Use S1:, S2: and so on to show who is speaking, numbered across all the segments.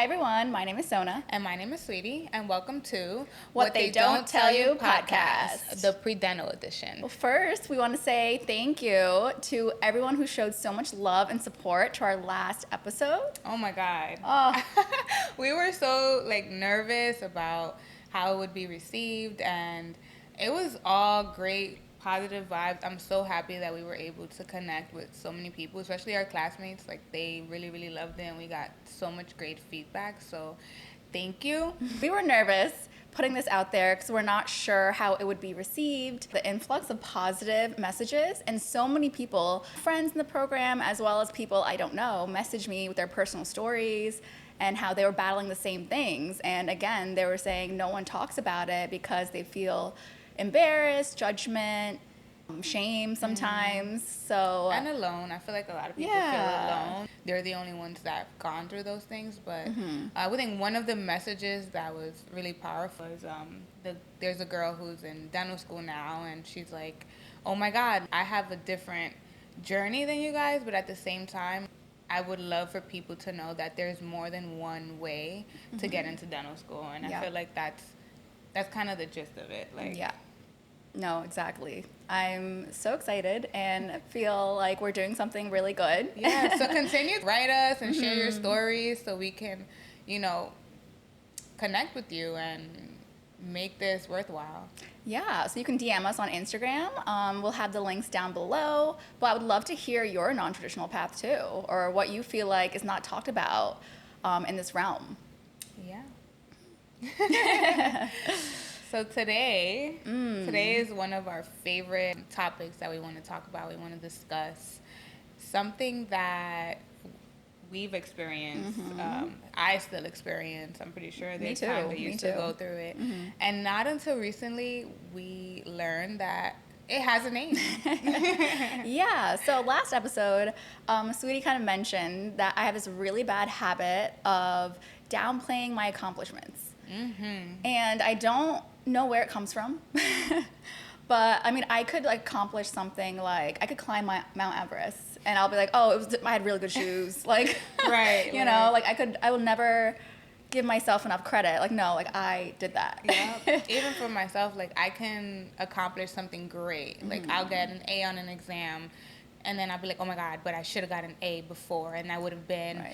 S1: Hi everyone, my name is Sona.
S2: And my name is Sweetie, and welcome to
S1: What They Don't Tell You podcast.
S2: the pre-dental edition.
S1: Well, first, we want to say thank you to everyone who showed so much love and support to our last episode.
S2: Oh my God.
S1: Oh,
S2: We were so nervous about how it would be received, and it was all great positive vibes. I'm so happy that we were able to connect with so many people, especially our classmates. They really loved it, and we got so much great feedback. So thank you.
S1: we were nervous putting this out there because we're not sure how it would be received. The influx of positive messages and so many people, friends in the program as well as people I don't know, messaged me with their personal stories and how they were battling the same things. And again, they were saying no one talks about it because they feel embarrassed, judgment, shame sometimes. So
S2: And alone. I feel like a lot of people
S1: Yeah.
S2: feel alone. They're the only ones that have gone through those things. But I think one of the messages that was really powerful is there's a girl who's in dental school now, and she's like, oh my God, I have a different journey than you guys, but at the same time, I would love for people to know that there's more than one way to get into dental school. And
S1: Yeah.
S2: I feel like that's kind of the gist of it.
S1: yeah. No, exactly. I'm so excited and feel like we're doing something really good.
S2: Yeah, so continue to write us and share your stories so we can, connect with you and make this worthwhile.
S1: Yeah, so you can DM us on Instagram. We'll have the links down below. But I would love to hear your non-traditional path too, or what you feel like is not talked about in this realm.
S2: Yeah. So today is one of our favorite topics that we want to talk about. We want to discuss something that we've experienced. I still experience. I'm pretty sure there's times I used to go through it. And not until recently we learned that it has a name.
S1: Yeah, so last episode, Sweetie kind of mentioned that I have this really bad habit of downplaying my accomplishments. And I don't know where it comes from. But I mean, I could accomplish something like I could climb Mount Everest, and I'll be like, oh, I had really good shoes,
S2: Right.
S1: I will never give myself enough credit. I did that.
S2: Yeah. Even for myself, I can accomplish something great. I'll get an A on an exam, and then I'll be like, oh my God, but I should have got an A before, and I would have been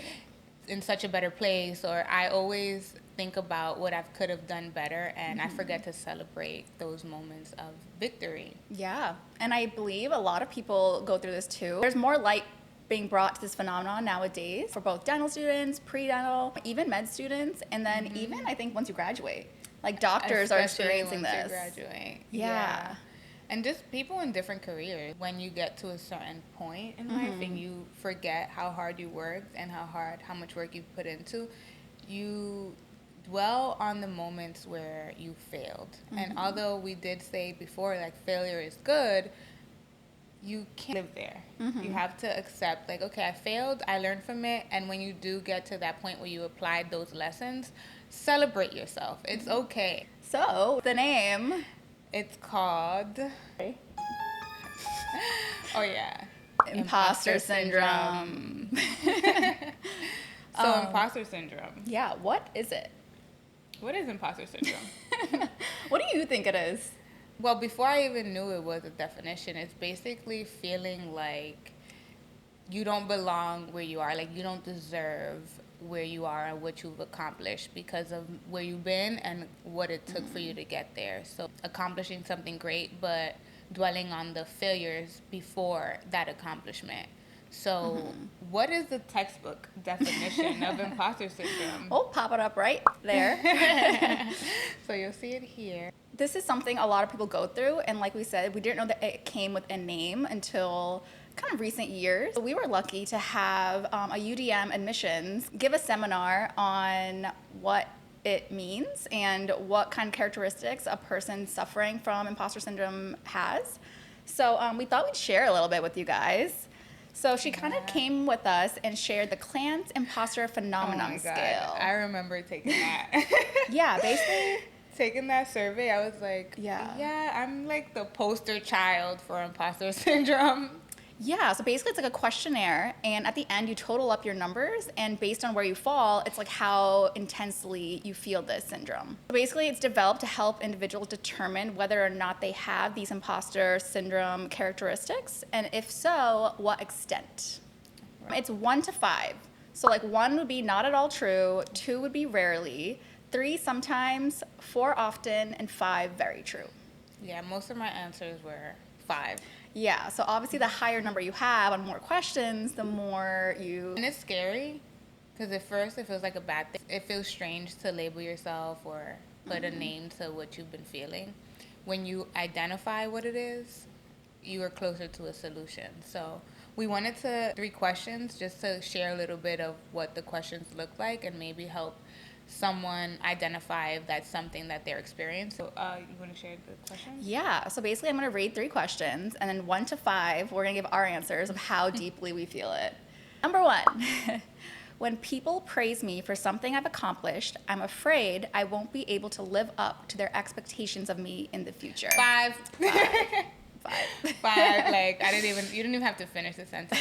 S2: in such a better place. Or I always think about what I could have done better, and I forget to celebrate those moments of victory.
S1: Yeah, and I believe a lot of people go through this too. There's more light being brought to this phenomenon nowadays for both dental students, pre-dental, even med students, and then even I think once you graduate, doctors are experiencing
S2: once
S1: this.
S2: You graduate.
S1: Yeah.
S2: And just people in different careers, when you get to a certain point in life and you forget how hard you worked and how much work you put into, you dwell on the moments where you failed. And although we did say before, failure is good, you can't live there. You have to accept, okay, I failed, I learned from it, and when you do get to that point where you applied those lessons, celebrate yourself. It's okay.
S1: So, the name...
S2: It's called... Oh, yeah.
S1: Imposter Syndrome.
S2: So, Imposter Syndrome.
S1: Yeah, what is it?
S2: What is Imposter Syndrome?
S1: What do you think it is?
S2: Well, before I even knew it was a definition, it's basically feeling like you don't belong where you are, you don't deserve where you are and what you've accomplished because of where you've been and what it took for you to get there. So accomplishing something great, but dwelling on the failures before that accomplishment. So what is the textbook definition of imposter syndrome?
S1: Oh, pop it up right there.
S2: So you'll see it here.
S1: This is something a lot of people go through, and like we said, we didn't know that it came with a name until kind of recent years. We were lucky to have a UDM admissions give a seminar on what it means and what kind of characteristics a person suffering from imposter syndrome has. So we thought we'd share a little bit with you guys. So she kind of came with us and shared the Clance Imposter Phenomenon Scale.
S2: I remember taking that.
S1: Yeah, basically.
S2: Taking that survey, I was like, yeah, I'm the poster child for imposter syndrome.
S1: Yeah, so basically it's like a questionnaire, and at the end you total up your numbers, and based on where you fall, it's like how intensely you feel this syndrome. So basically it's developed to help individuals determine whether or not they have these imposter syndrome characteristics, and if so, what extent. It's 1 to 5. So like 1 would be not at all true, 2 would be rarely, 3 sometimes, 4 often, and 5 very true.
S2: Yeah, most of my answers were 5.
S1: Yeah, so obviously the higher number you have on more questions, the more you...
S2: And it's scary because at first it feels like a bad thing. It feels strange to label yourself or put a name to what you've been feeling. When you identify what it is, you are closer to a solution. So we wanted to 3 questions just to share a little bit of what the questions look like and maybe help someone identify if that's something that they're experiencing. So you want to share the questions?
S1: Yeah, so basically I'm going to read 3 questions, and then 1 to 5, we're going to give our answers of how deeply we feel it. Number 1, when people praise me for something I've accomplished, I'm afraid I won't be able to live up to their expectations of me in the future.
S2: 5.
S1: 5.
S2: 5. Like you didn't even have to finish the sentence.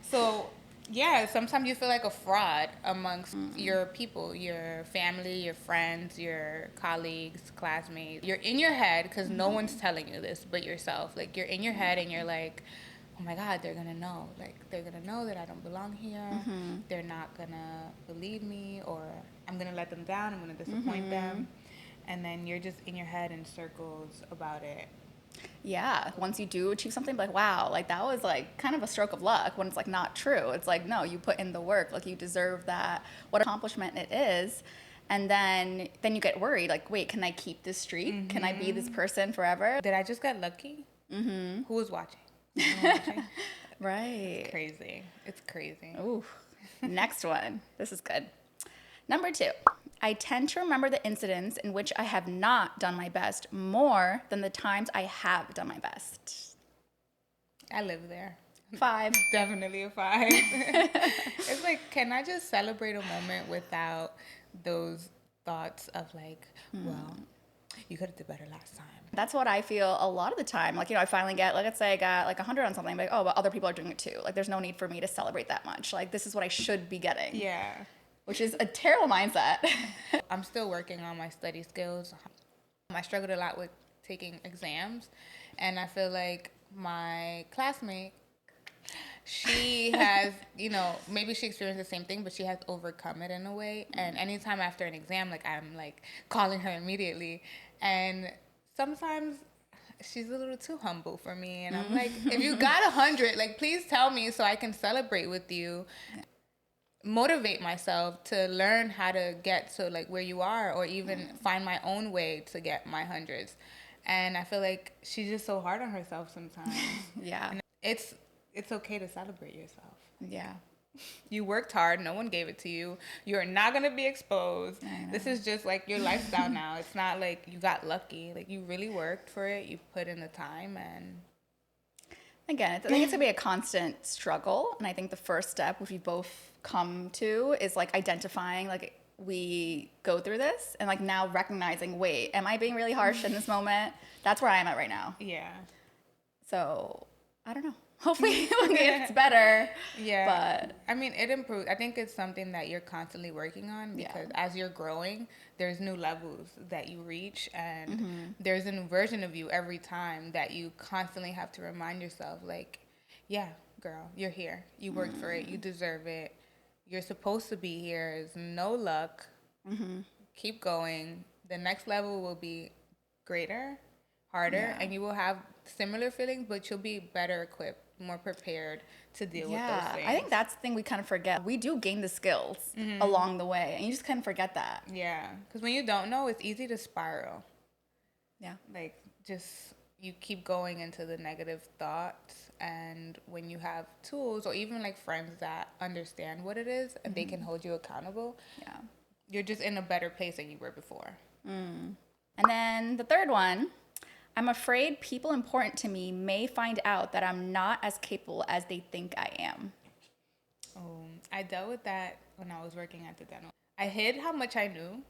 S2: So yeah, sometimes you feel like a fraud amongst your people, your family, your friends, your colleagues, classmates. You're in your head because no one's telling you this but yourself. Like you're in your head and you're like, oh my God, they're gonna know. Like they're gonna know that I don't belong here. They're not gonna believe me, or I'm gonna let them down. I'm gonna disappoint them. And then you're just in your head in circles about it.
S1: Yeah, once you do achieve something, like, wow, like that was like kind of a stroke of luck, when it's like not true. It's like, no, you put in the work, like you deserve that, what accomplishment it is. And then you get worried, like, wait, can I keep this streak? Can I be this person forever?
S2: Did I just get lucky? Who was watching?
S1: Right.
S2: It's crazy. It's crazy.
S1: Ooh. Next one. This is good. Number 2, I tend to remember the incidents in which I have not done my best more than the times I have done my best.
S2: I live there.
S1: 5.
S2: Definitely a 5. It's like, can I just celebrate a moment without those thoughts of like, well, you could have did better last time.
S1: That's what I feel a lot of the time. Like, I finally get, like, let's say I got like 100 on something, like, oh, but other people are doing it too. Like, there's no need for me to celebrate that much. Like, this is what I should be getting.
S2: Yeah.
S1: Which is a terrible mindset.
S2: I'm still working on my study skills. I struggled a lot with taking exams, and I feel like my classmate, she has, maybe she experienced the same thing, but she has overcome it in a way. And anytime after an exam, like I'm like calling her immediately, and sometimes she's a little too humble for me, and I'm like, if you got 100, like please tell me so I can celebrate with you. Motivate myself to learn how to get to like where you are, or even find my own way to get my hundreds. And I feel like she's just so hard on herself sometimes.
S1: Yeah.
S2: And it's okay to celebrate yourself.
S1: Yeah.
S2: You worked hard. No one gave it to you. You're not going to be exposed. This is just like your lifestyle now. It's not like you got lucky. Like you really worked for it. You put in the time, and
S1: again, I think it's gonna be a constant struggle. And I think the first step, which we both come to, is like identifying, like, we go through this, and like now recognizing, wait, am I being really harsh in this moment? That's where I am at right now.
S2: yeah.
S1: So I don't know. Hopefully it's better.
S2: Yeah.
S1: But
S2: I mean, it improves. I think it's something that you're constantly working on, because as you're growing, there's new levels that you reach, and there's a new version of you every time that you constantly have to remind yourself, like, yeah, girl, you're here. You worked for it. You deserve it. You're supposed to be here. It's no luck. Keep going. The next level will be greater, harder, and you will have similar feelings, but you'll be better equipped, more prepared to deal with those things.
S1: I think that's the thing we kind of forget. We do gain the skills along the way, and you just kind of forget that.
S2: Yeah, because when you don't know, it's easy to spiral.
S1: Yeah.
S2: Like, just you keep going into the negative thoughts, and when you have tools or even like friends that understand what it is and they can hold you accountable, you're just in a better place than you were before.
S1: And then the third one, I'm afraid people important to me may find out that I'm not as capable as they think I am.
S2: I dealt with that when I was working at the dental. I hid how much I knew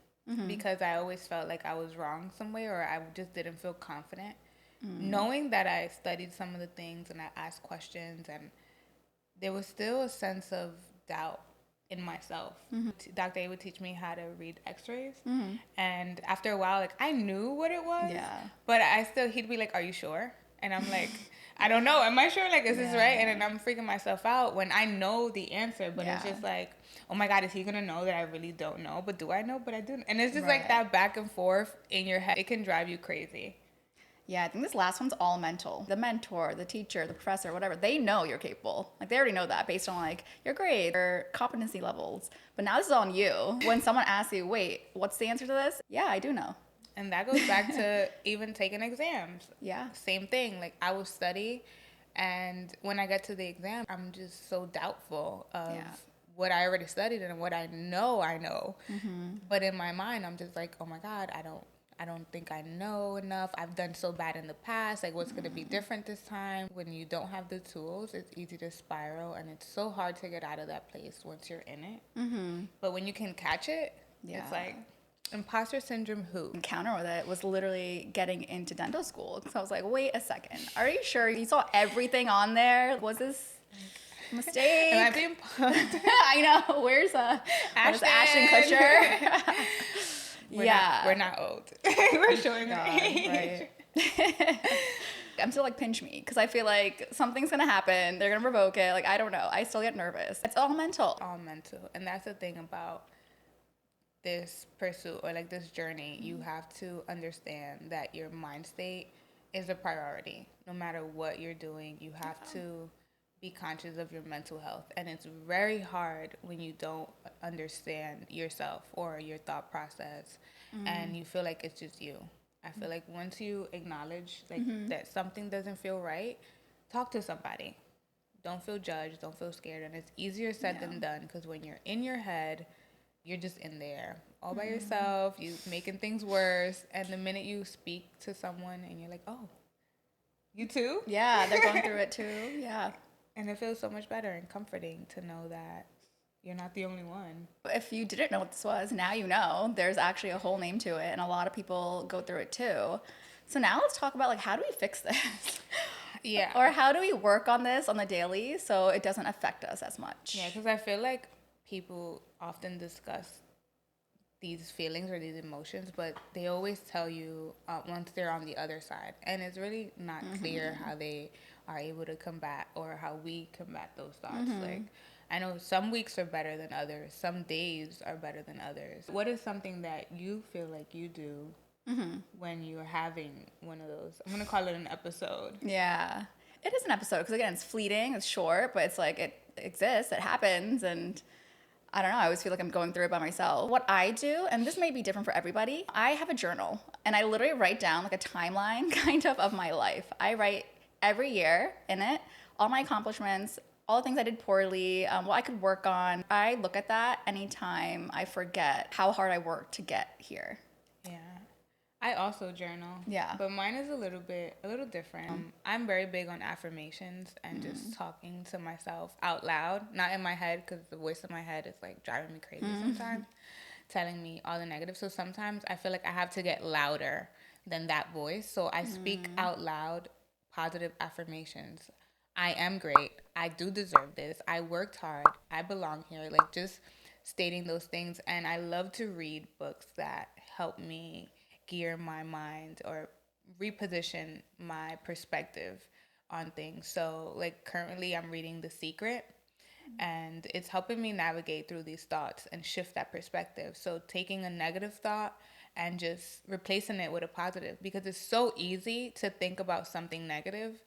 S2: because I always felt like I was wrong some way, or I just didn't feel confident Knowing that I studied some of the things and I asked questions, and there was still a sense of doubt in myself. Dr. A would teach me how to read x-rays. And after a while, like, I knew what it was, but he'd be like, are you sure? And I'm like, I don't know. Am I sure? Like, is this right? And then I'm freaking myself out when I know the answer, but it's just like, oh my God, is he going to know that I really don't know? But do I know? But I do. And it's just like that back and forth in your head. It can drive you crazy.
S1: Yeah, I think this last one's all mental. The mentor, the teacher, the professor, whatever, they know you're capable. Like, they already know that based on, like, your grade or competency levels. But now this is on you. When someone asks you, wait, what's the answer to this? Yeah, I do know.
S2: And that goes back to even taking exams.
S1: Yeah.
S2: Same thing. Like, I will study, and when I get to the exam, I'm just so doubtful of what I already studied and what I know. But in my mind, I'm just like, oh my God, I don't think I know enough. I've done so bad in the past. Like, what's going to be different this time? When you don't have the tools, it's easy to spiral, and it's so hard to get out of that place once you're in it. But when you can catch it, it's like, imposter syndrome who?
S1: Encounter with it was literally getting into dental school. So I was like, wait a second. Are you sure you saw everything on there? Was this a mistake?
S2: Am I being punked?
S1: I know. Where's Ashton Kutcher?
S2: We're not old. We're showing our age.
S1: Right. I'm still like, pinch me, because I feel like something's gonna happen. They're gonna revoke it. Like, I don't know. I still get nervous. It's all mental.
S2: All mental. And that's the thing about this pursuit, or like this journey. You have to understand that your mind state is a priority. No matter what you're doing, you have to be conscious of your mental health. And it's very hard when you don't understand yourself or your thought process, and you feel like it's just you. I feel like once you acknowledge like that something doesn't feel right, talk to somebody. Don't feel judged, don't feel scared. And it's easier said than done, because when you're in your head, you're just in there all by yourself, you making things worse. And the minute you speak to someone and you're like, oh, you too?
S1: Yeah, they're going through it too. Yeah.
S2: And it feels so much better and comforting to know that you're not the only one.
S1: If you didn't know what this was, now you know. There's actually a whole name to it, and a lot of people go through it too. So now let's talk about, like, how do we fix this?
S2: Yeah.
S1: Or how do we work on this on the daily so it doesn't affect us as much?
S2: Yeah, because I feel like people often discuss these feelings or these emotions, but they always tell you once they're on the other side. And it's really not clear how they are able to combat, or how we combat those thoughts. Like, I know some weeks are better than others. Some days are better than others. What is something that you feel like you do when you're having one of those? I'm going to call it an episode.
S1: Yeah. It is an episode, because, again, it's fleeting, it's short, but it's like, it exists, it happens, and I don't know, I always feel like I'm going through it by myself. What I do, and this may be different for everybody, I have a journal, and I literally write down like a timeline kind of my life. I write every year in it, all my accomplishments, all the things I did poorly, what I could work on. I look at that anytime I forget how hard I worked to get here.
S2: Yeah. I also journal.
S1: Yeah.
S2: But mine is a little different. I'm very big on affirmations and just talking to myself out loud, not in my head, because the voice in my head is like driving me crazy sometimes, telling me all the negatives. So sometimes I feel like I have to get louder than that voice. So I speak out loud positive affirmations. I am great. I do deserve this. I worked hard. I belong here. Like, just stating those things. And I love to read books that help me gear my mind or reposition my perspective on things. So, like, currently I'm reading The Secret, and it's helping me navigate through these thoughts and shift that perspective. So taking a negative thought and just replacing it with a positive, because it's so easy to think about something negative.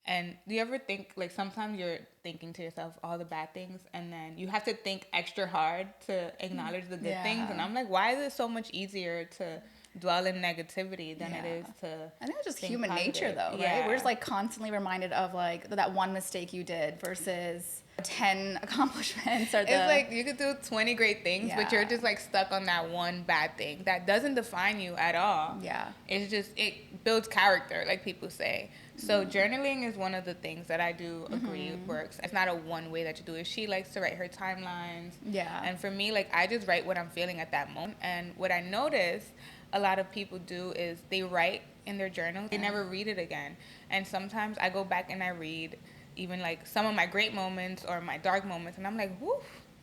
S2: And do you ever think, like, sometimes you're thinking to yourself all the bad things, and then you have to think extra hard to acknowledge the good things? And I'm like, why is it so much easier to dwell in negativity than it is to
S1: I think it's just
S2: think
S1: human
S2: positive.
S1: nature, though, right?
S2: Yeah.
S1: We're just, like, constantly reminded of, like, that one mistake you did versus 10 accomplishments. Or
S2: It's like you could do 20 great things, but you're just, like, stuck on that one bad thing that doesn't define you at all.
S1: Yeah.
S2: It's just, it builds character, like people say. So journaling is one of the things that I do agree works. It's not a one way that you do it. She likes to write her timelines.
S1: Yeah.
S2: And for me, like, I just write what I'm feeling at that moment. And what I notice a lot of people do is they write in their journal, they never read it again. And sometimes I go back and I read even like some of my great moments or my dark moments, and I'm like, whoo,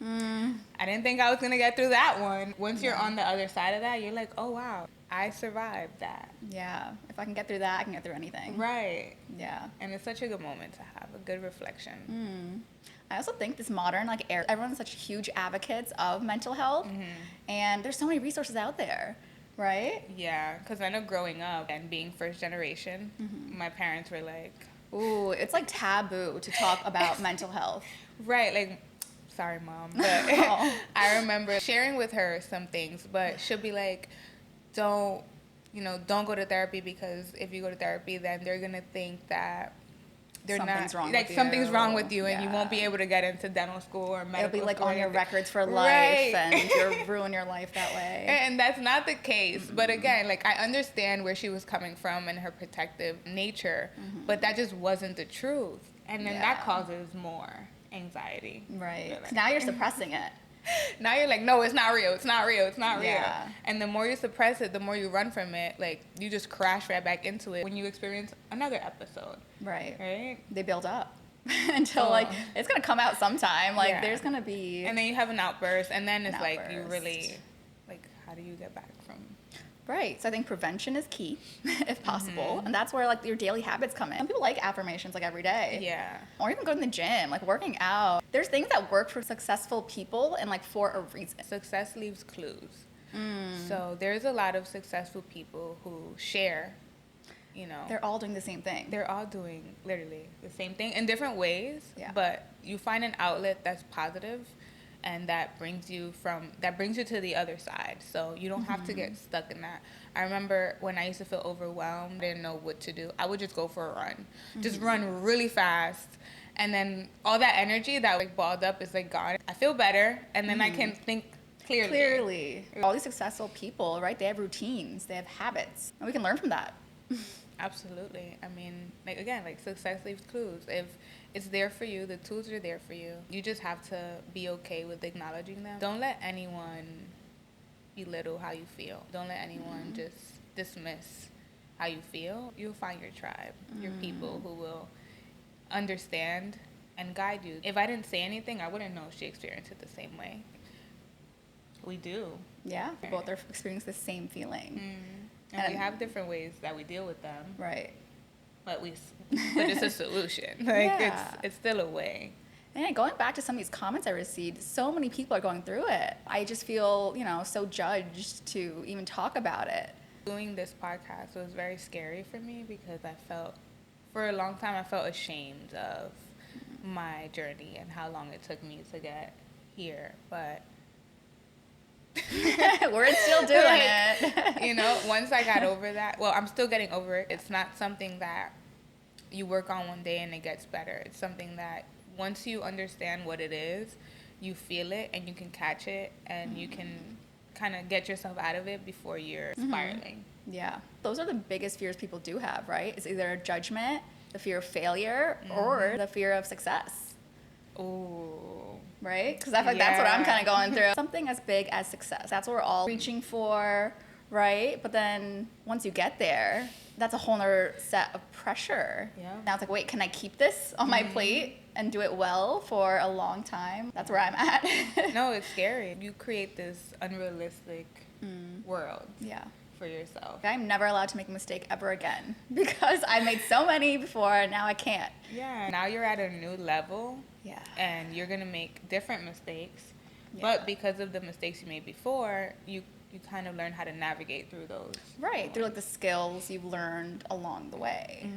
S2: I didn't think I was gonna get through that one. Once you're on the other side of that, you're like, oh wow, I survived that.
S1: Yeah. If I can get through that, I can get through anything.
S2: Right.
S1: Yeah.
S2: And it's such a good moment to have a good reflection.
S1: I also think this modern like era, everyone's such huge advocates of mental health, and there's so many resources out there, right?
S2: Yeah, because I know growing up and being first generation, my parents were like,
S1: Ooh, it's like taboo to talk about mental health.
S2: right, like, sorry, Mom, but I remember sharing with her some things, but she'll be like, don't go to therapy, because if you go to therapy, then they're going to think that
S1: Something's wrong
S2: like
S1: with
S2: something's
S1: you.
S2: wrong with you, and you
S1: Yeah.
S2: won't be able to get into dental school or medical
S1: It'll be like
S2: school
S1: on
S2: or
S1: your
S2: anything.
S1: records for life,
S2: Right.
S1: and you'll ruin your life that way.
S2: And that's not the case. But again, like, I understand where she was coming from and her protective nature, but that just wasn't the truth. And then that
S1: Yeah.
S2: causes more anxiety.
S1: Right.
S2: You're
S1: 'Cause
S2: like-
S1: now you're suppressing it.
S2: Now you're like, no, it's not real. It's not real. It's not real.
S1: Yeah.
S2: And the more you suppress it, the more you run from it. Like, you just crash right back into it when you experience another episode.
S1: Right.
S2: Right?
S1: They build up until like it's gonna come out sometime. Like
S2: Yeah.
S1: there's gonna be.
S2: And then you have an outburst, and then it's
S1: An
S2: like, you
S1: outburst.
S2: really, like, how do you get back from...
S1: Right. So I think prevention is key, if possible, and that's where like your daily habits come in. Some people like affirmations like every day.
S2: Yeah.
S1: Or even going to the gym, like working out. There's things that work for successful people and like for a reason.
S2: Success leaves clues. So there's a lot of successful people who share,
S1: They're all doing the same thing.
S2: they're all doing literally the same thing in different ways,
S1: Yeah.
S2: but you find an outlet that's positive and that brings you to the other side. So you don't have to get stuck in that. I remember when I used to feel overwhelmed, didn't know what to do, I would just go for a run. Just run really fast. And then all that energy that like balled up is like gone. I feel better, and then I can think clearly.
S1: All these successful people, right? They have routines, they have habits, and we can learn from that.
S2: Absolutely. I mean, like, again, like, success leaves clues. If it's there for you, the tools are there for you. You just have to be okay with acknowledging them. Don't let anyone belittle how you feel. Don't let anyone just dismiss how you feel. You'll find your tribe, your people who will understand and guide you. If I didn't say anything, I wouldn't know she experienced it the same way. We do.
S1: Yeah, we both are experiencing the same feeling.
S2: And we have different ways that we deal with them.
S1: Right.
S2: But it's a solution. Like,
S1: Yeah.
S2: it's still a way.
S1: And going back to some of these comments I received, so many people are going through it. I just feel, so judged to even talk about it.
S2: Doing this podcast was very scary for me because for a long time, I felt ashamed of my journey and how long it took me to get here. But
S1: We're still doing it.
S2: Once I got over that, well, I'm still getting over it. It's not something that you work on one day and it gets better. It's something that once you understand what it is, you feel it and you can catch it and you can kind of get yourself out of it before you're spiraling.
S1: Yeah. Those are the biggest fears people do have, right? It's either judgment, the fear of failure, or the fear of success.
S2: Ooh.
S1: Right? Because I feel like that's what I'm
S2: Yeah.
S1: kind of going through. Something as big as success. That's what we're all reaching for, right? But then once you get there, that's a whole nother set of pressure.
S2: Yeah.
S1: Now it's like, wait, can I keep this on my plate and do it well for a long time? That's where I'm at.
S2: No, it's scary. You create this unrealistic world
S1: Yeah.
S2: for yourself.
S1: I'm never allowed to make a mistake ever again because I made so many before and now I can't.
S2: Yeah. Now you're at a new level.
S1: Yeah.
S2: And you're going to make different mistakes.
S1: Yeah.
S2: But because of the mistakes you made before, you kind of learn how to navigate through those.
S1: Right, through like the skills you've learned along the way.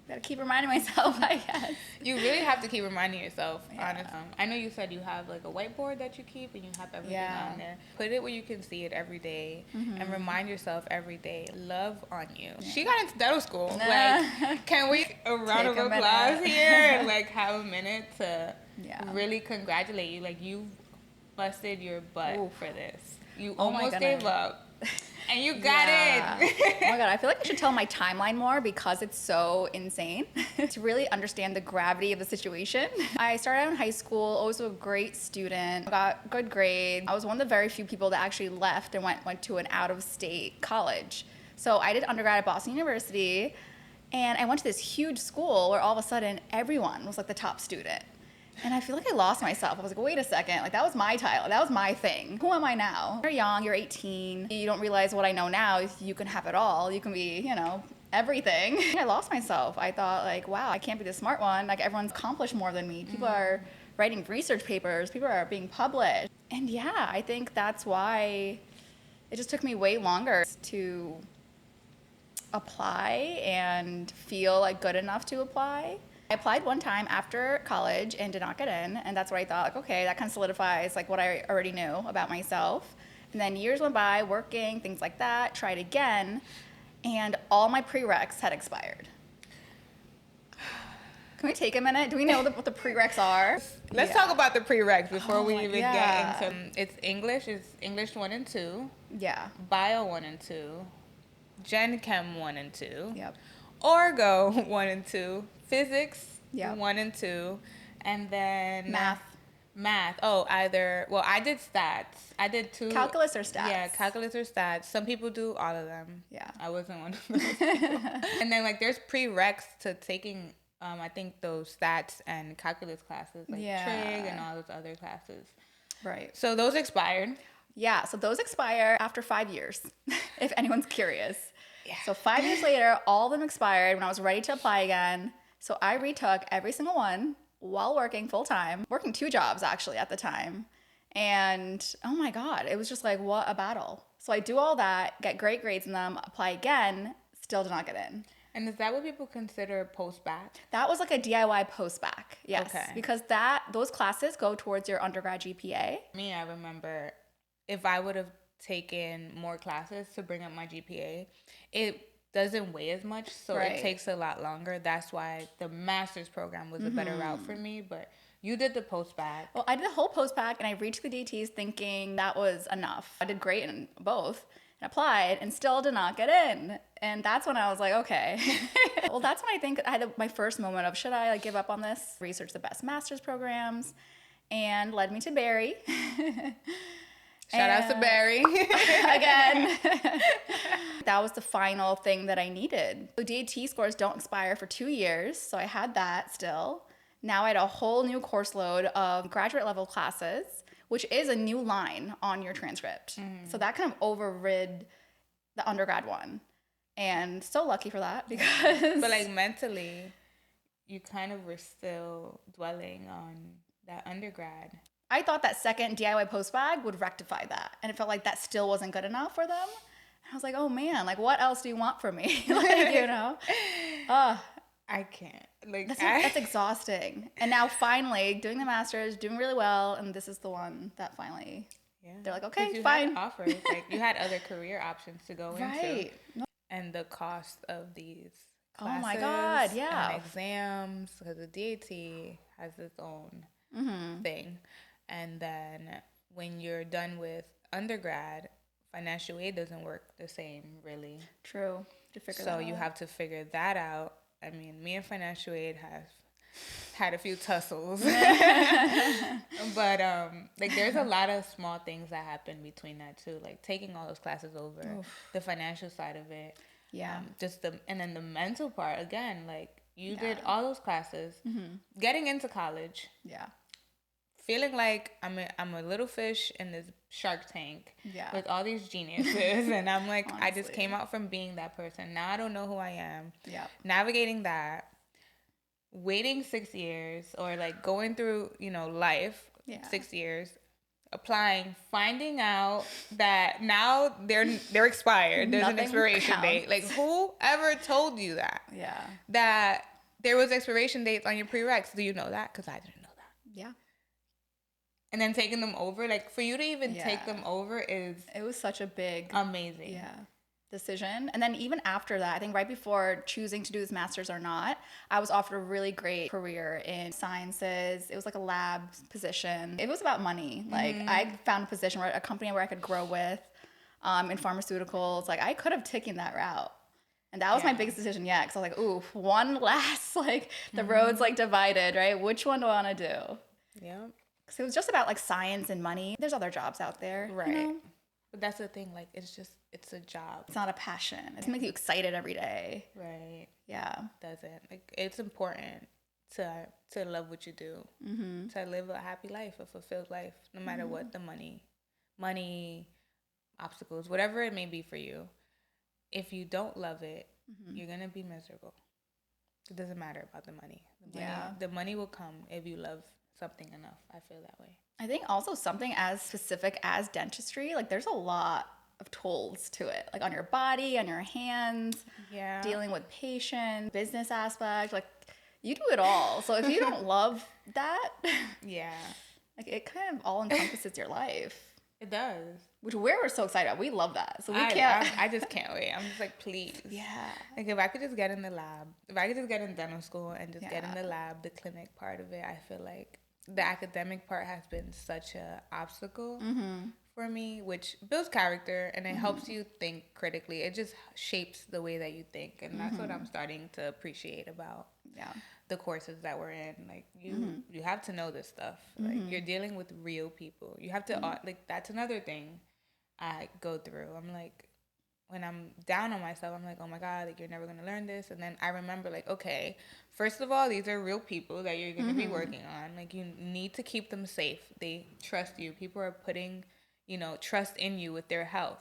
S1: Gotta keep reminding myself, I guess.
S2: You really have to keep reminding yourself,
S1: Yeah.
S2: honestly. I know you said you have like a whiteboard that you keep and you have everything
S1: Yeah.
S2: on there. Put it where you can see it every day and remind yourself every day, love on you. She got into dental school. Like, can we a round of
S1: Take a
S2: applause
S1: minute.
S2: here and like have a minute to
S1: Yeah.
S2: really congratulate you? Like, you busted your butt
S1: Oof.
S2: for this. You
S1: Oh my
S2: almost gave
S1: goodness.
S2: up. And you got
S1: Yeah.
S2: it.
S1: Oh my God, I feel like I should tell my timeline more because it's so insane to really understand the gravity of the situation. I started out in high school, always a great student, got good grades. I was one of the very few people that actually left and went to an out-of-state college. So I did undergrad at Boston University, and I went to this huge school where all of a sudden everyone was like the top student. And I feel like I lost myself. I was like, wait a second, like that was my title, that was my thing. Who am I now? You're young, you're 18, you don't realize what I know now. You can have it all. You can be, everything. I lost myself. I thought like, wow, I can't be the smart one. Like everyone's accomplished more than me. People are writing research papers, people are being published. And yeah, I think that's why it just took me way longer to apply and feel like good enough to apply. I applied one time after college and did not get in, and that's what I thought, like, okay, that kind of solidifies like what I already knew about myself. And then years went by, working, things like that, tried again, and all my prereqs had expired. Can we take a minute? Do we know what the prereqs are?
S2: Let's talk about the prereqs before we even
S1: yeah.
S2: get into it's English 1 and 2,
S1: Yeah.
S2: Bio 1 and 2, Gen Chem 1 and 2,
S1: Yep.
S2: Orgo 1 and 2, Physics
S1: Yep.
S2: 1 and 2, and then
S1: Math.
S2: Oh, I did stats. I did 2.
S1: Calculus or stats?
S2: Yeah, calculus or stats. Some people do all of them.
S1: Yeah.
S2: I wasn't one of those people. And then like there's prereqs to taking I think those stats and calculus classes, like trig and all those other classes.
S1: Right.
S2: So those expired.
S1: Yeah, so those expire after 5 years, if anyone's curious.
S2: Yeah.
S1: So 5 years later, all of them expired when I was ready to apply again. So I retook every single one while working full time, working 2 jobs actually at the time. And oh my God, it was just like, what a battle. So I do all that, get great grades in them, apply again, still did not get in.
S2: And is that what people consider post-bac?
S1: That was like a DIY post-bac, yes.
S2: Okay.
S1: Because those classes go towards your undergrad GPA.
S2: Me, I remember if I would have taken more classes to bring up my GPA, it doesn't weigh as much, so
S1: Right.
S2: it takes a lot longer. That's why the master's program was a better route for me, but you did the post-bac.
S1: Well, I did the whole post-bac, and I reached the DTs thinking that was enough. I did great in both, and applied, and still did not get in. And that's when I was like, okay. Well, that's when I think I had my first moment of, should I like give up on this? Research the best master's programs, and led me to Barry.
S2: Shout out to Barry.
S1: Again. That was the final thing that I needed. The DAT scores don't expire for 2 years, so I had that still. Now I had a whole new course load of graduate level classes, which is a new line on your transcript. So that kind of overrid the undergrad one. And so lucky for that because...
S2: But like mentally, you kind of were still dwelling on that undergrad.
S1: I thought that second DIY post-bag would rectify that. And it felt like that still wasn't good enough for them. And I was like, oh man, like what else do you want from me?
S2: I can't. Like
S1: that's exhausting. And now finally doing the master's, doing really well. And this is the one that finally, they're like, okay,
S2: you
S1: fine.
S2: Had offers. Like you had other career options to go
S1: Right.
S2: into. And the cost of these classes.
S1: Oh my God, yeah.
S2: And exams, because the DAT has its own thing. And then when you're done with undergrad, financial aid doesn't work the same, really.
S1: True. To figure that
S2: So
S1: out.
S2: you have to figure that out. I mean, me and financial aid have had a few tussles. But like there's a lot of small things that happen between that too. Like taking all those classes over, the financial side of it.
S1: Yeah.
S2: And then the mental part again, like you did all those classes, getting into college.
S1: Yeah.
S2: Feeling like I'm a little fish in this shark tank with all these geniuses. And I'm like, I just came out from being that person. Now I don't know who I am.
S1: Yeah.
S2: Navigating that, waiting 6 years or like going through, life, 6 years, applying, finding out that now they're expired. There's an expiration date. Like whoever told you that?
S1: Yeah.
S2: That there was expiration dates on your prereqs. Do you know that? Because I didn't know that.
S1: Yeah.
S2: And then taking them over, like for you to even take them over it
S1: was such a big
S2: amazing
S1: decision. And then even after that, I think right before choosing to do this master's or not, I was offered a really great career in sciences. It was like a lab position. It was about money. Like I found a position a company where I could grow with in pharmaceuticals. Like I could have taken that route. And that was my biggest decision yet. Because I was like, ooh, one last, like the road's like divided, right? Which one do I want to do?
S2: Yeah.
S1: Because it was just about like science and money. There's other jobs out there.
S2: Right. But that's the thing, like, it's a job.
S1: It's not a passion. It's make you excited every day.
S2: Right.
S1: Yeah.
S2: Doesn't. Like, it's important to love what you do. To live a happy life, a fulfilled life, no matter what the money, obstacles, whatever it may be for you. If you don't love it, you're going to be miserable. It doesn't matter about the money. The money will come if you love something enough. I feel that way.
S1: I think also something as specific as dentistry, like there's a lot of tools to it, like on your body, on your hands, dealing with patients, business aspect, like you do it all. So if you don't love that, like it kind of all encompasses your life.
S2: It does.
S1: Which we're so excited about. We love that. So
S2: I just can't wait. I'm just like, please.
S1: Yeah.
S2: Like if I could just get in the lab, if I could just get in dental school and just get in the lab, the clinic part of it, I feel like the academic part has been such a obstacle for me, which builds character and it helps you think critically. It just shapes the way that you think. And that's what I'm starting to appreciate about the courses that we're in. Like you have to know this stuff. Like you're dealing with real people. You have to like that's another thing I go through. I'm like, when I'm down on myself, I'm like, oh my God, like you're never gonna learn this. And then I remember like, okay, first of all, these are real people that you're gonna be working on. Like you need to keep them safe. They trust you. People are putting, trust in you with their health.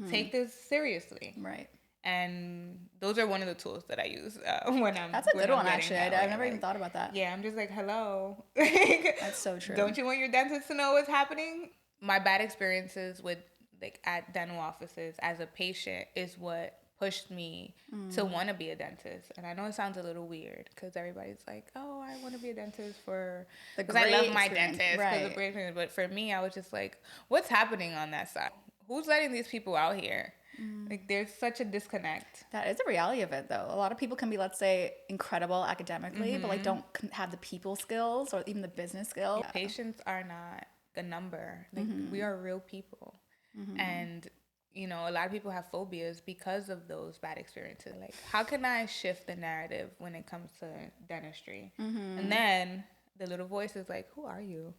S2: Take this seriously.
S1: Right.
S2: And those are one of the tools that I use when I'm.
S1: That's a good one, actually. I've never even thought about that.
S2: Yeah, I'm just like, hello.
S1: That's so true.
S2: Don't you want your dentist to know what's happening? My bad experiences with like at dental offices as a patient is what pushed me to want to be a dentist. And I know it sounds a little weird because everybody's like, oh, I want to be a dentist because I love my dentist. Right. But for me, I was just like, what's happening on that side? Who's letting these people out here? Like there's such a disconnect.
S1: That is the reality of it, though. A lot of people can be, let's say, incredible academically, but like don't have the people skills or even the business skills.
S2: Patients are not a number. Like we are real people. And a lot of people have phobias because of those bad experiences. Like, how can I shift the narrative when it comes to dentistry? And then the little voice is like, who are you?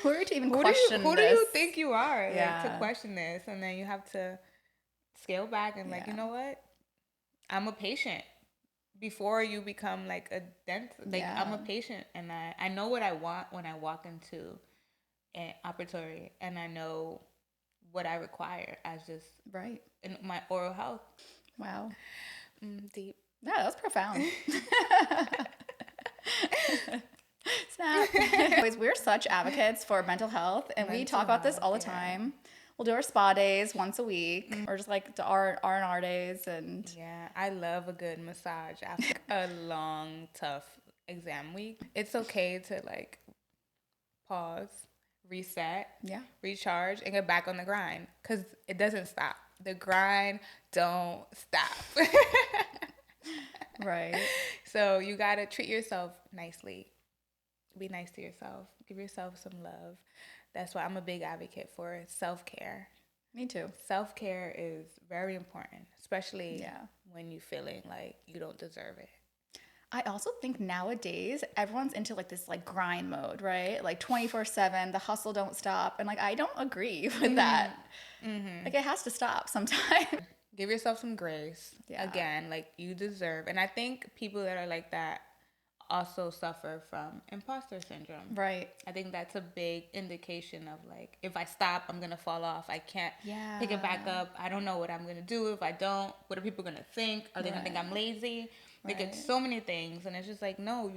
S1: Who are you to even question this?
S2: Who do you think you are like, to question this? And then you have to scale back and like, you know what? I'm a patient. Before you become like a dentist, like I'm a patient, and I know what I want when I walk into an operatory, and I know what I require as just in my oral health.
S1: Wow.
S2: Deep.
S1: Yeah, that was profound. Snap. We're such advocates for mental health, and we talk about this all the time. We'll do our spa days once a week, or just like our R&R days. And
S2: I love a good massage after a long, tough exam week. It's okay to like pause, reset, recharge, and get back on the grind, because it doesn't stop. The grind don't stop.
S1: Right.
S2: So you gotta treat yourself nicely. Be nice to yourself. Give yourself some love. That's why I'm a big advocate for self-care.
S1: Me too.
S2: Self-care is very important, especially when you're feeling like you don't deserve it.
S1: I also think nowadays everyone's into like this like grind mode, right? Like 24/7, the hustle don't stop. And like I don't agree with that. Like it has to stop sometime.
S2: Give yourself some grace. Again, like you deserve. And I think people that are like that also suffer from imposter syndrome.
S1: Right.
S2: I think that's a big indication of like, if I stop, I'm going to fall off. I can't pick it back up. I don't know what I'm going to do if I don't. What are people going to think? Are they going to think I'm lazy? Like it's so many things. And it's just like, no,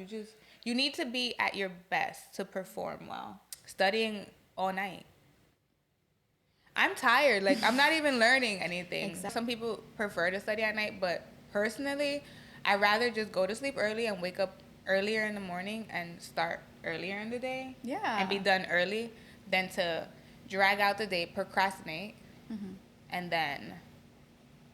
S2: you need to be at your best to perform well. Studying all night. I'm tired. Like I'm not even learning anything. Exactly. Some people prefer to study at night, but personally, I'd rather just go to sleep early and wake up earlier in the morning and start earlier in the day and be done early than to drag out the day, procrastinate, and then,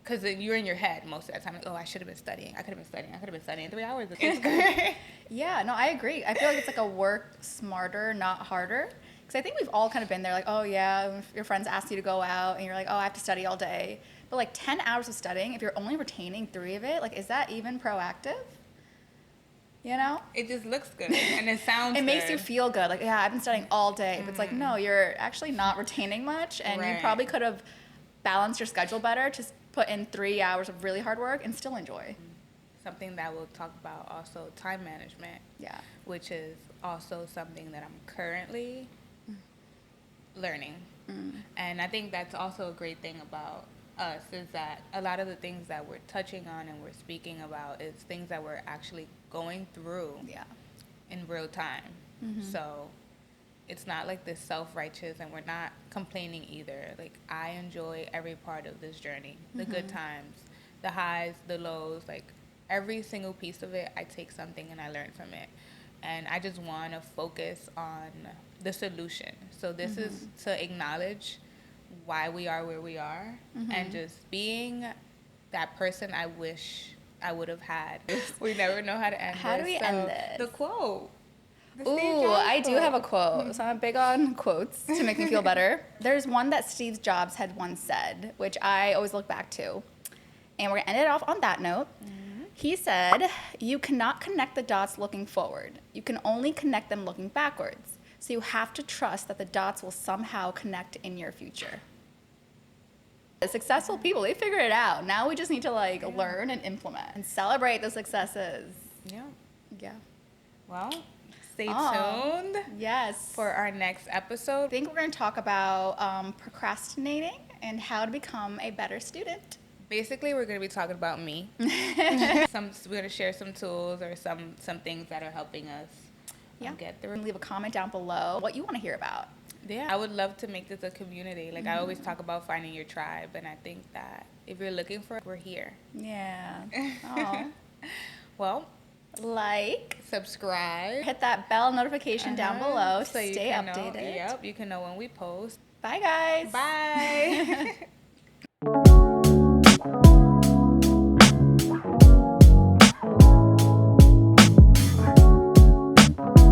S2: because you're in your head most of the time, like, oh, I should have been studying. I could have been studying 3 hours. It's great.
S1: Yeah, no, I agree. I feel like it's like a work smarter, not harder. Because I think we've all kind of been there, like, oh yeah, if your friends ask you to go out and you're like, oh, I have to study all day. But like 10 hours of studying, if you're only retaining 3 of it, like, is that even proactive? you know?
S2: It just looks good and it sounds
S1: It makes you
S2: good.
S1: feel good. Like, yeah, I've been studying all day. But it's like, no, you're actually not retaining much. And you
S2: Right.
S1: probably could have balanced your schedule better to put in 3 hours of really hard work and still enjoy.
S2: Something that we'll talk about also, time management.
S1: Yeah.
S2: Which is also something that I'm currently learning. And I think that's also a great thing about us, is that a lot of the things that we're touching on and we're speaking about is things that we're actually going through
S1: Yeah.
S2: in real time. So it's not like this self-righteous, and we're not complaining either. Like, I enjoy every part of this journey, the good times, the highs, the lows, like every single piece of it, I take something and I learn from it. And I just want to focus on the solution. So this is to acknowledge why we are where we are, and just being that person I wish I would have had. We never know how to end
S1: How do
S2: this.
S1: we
S2: So
S1: end this?
S2: the quote. The Steve
S1: Ooh,
S2: Jobs
S1: I do
S2: quote.
S1: have a quote. So I'm big on quotes to make me feel better. There's one that Steve Jobs had once said, which I always look back to. And we're going to end it off on that note. He said, "You cannot connect the dots looking forward. You can only connect them looking backwards. So you have to trust that the dots will somehow connect in your future." The successful people, they figured it out. Now we just need to learn and implement and celebrate the successes.
S2: Yeah.
S1: Yeah.
S2: Well, stay
S1: Oh.
S2: tuned
S1: Yes.
S2: for our next episode.
S1: I think we're going to talk about procrastinating and how to become a better student.
S2: Basically, we're going to be talking about me. We're going to share some tools or some things that are helping us get through.
S1: Leave a comment down below what you want to hear about.
S2: Yeah, I would love to make this a community. Like, I always talk about finding your tribe, and I think that if you're looking for it, we're here.
S1: Yeah. Oh.
S2: Well, subscribe.
S1: Hit that bell notification down below to
S2: So you
S1: stay
S2: can
S1: updated.
S2: Know, you can know when we post.
S1: Bye, guys.
S2: Bye.